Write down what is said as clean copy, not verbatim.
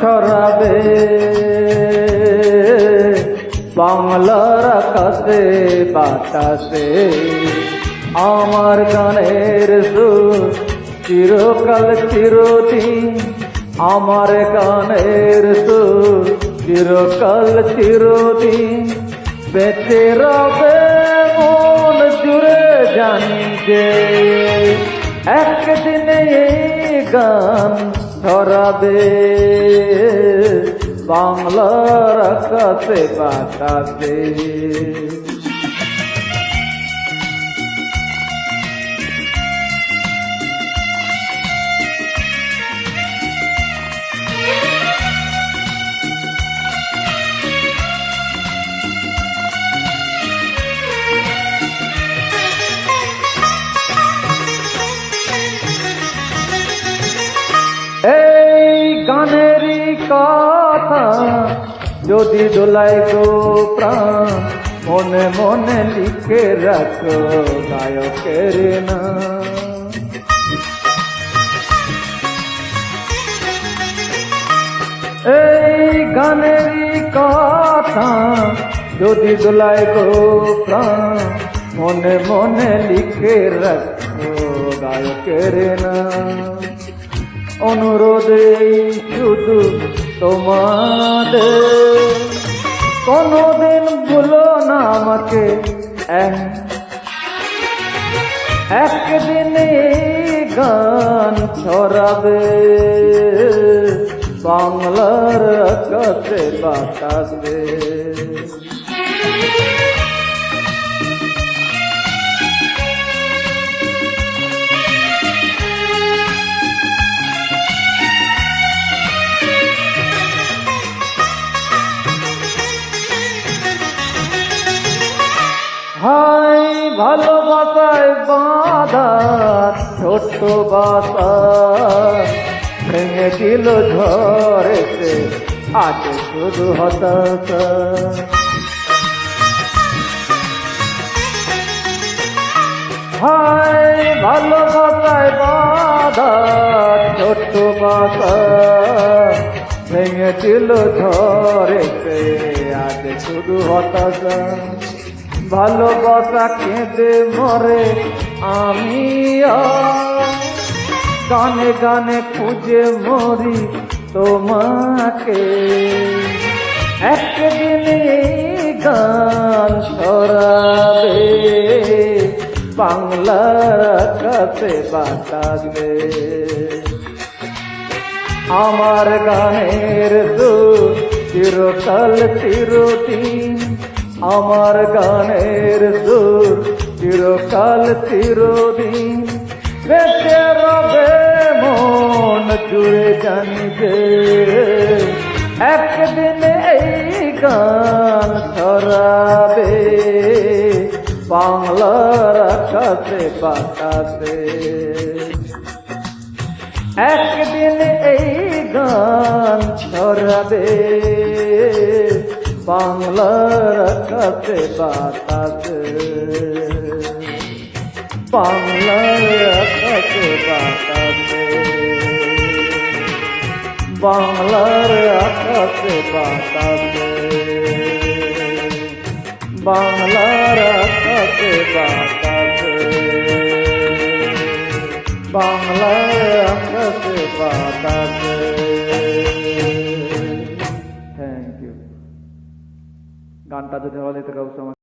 ছড়াবে বাংলার আকাশে বাতাসে। আমার গানের সুর চিরকাল চিরদিন, আমার গানের সুর চিরকাল চিরদিন বেঁচে রবে মন জুড়ে। জানি যে একদিন এই গান ছড়াবে বাংলার আকাশে বাতাসে। এই গানেরই কথা যদি দোলাই গো প্রাণ, মনে মনে লিখে রাখো গায়কের নাম। এই গানেরই কথা যদি দোলাই গো প্রাণ, মনে মনে লিখে রাখো গায়কের নাম। অনুরোধে শুধু তোমাদের, কোনদিন ভুলো না আমাকে। একদিন গান ছড়াবে বাংলার আকাশে বাতাসে। হাই ভালোবাসায় বাঁধা ছোট্ট বাসা ভেঙে দিল ঝড়েতে, আজ শুধু হতাশা। হাই ভালোবাসায় বাঁধা ছোট্ট বাসা ভেঙে দিল ঝড়েতে, আজ শুধু হতাশা। ভালোবাসা কেঁদে মরে আমি গানে গানে খুঁজে মরি তোমাকে। একদিন গান ছড়াবে বাংলার আকাশে বাতাসে। আমার গানের সুর চিরকাল চিরদিন, আমার গানের সুর চিরকাল চিরদিন বেঁচে রবে মন জুড়ে। জানি যে একদিন এই গান ছড়াবে বাংলার আকাশে বাতাসে। একদিন এই গান ছড়াবে বাংলার আকাশে বাতাসে। বাংলার আকাশে বাতাসে, বাংলার আকাশে বাতাসে, বাংলার আকাশে বাতাসে, বাংলার আকাশে বাতাসে। Thank you. গানটা যদি ভালো লাগে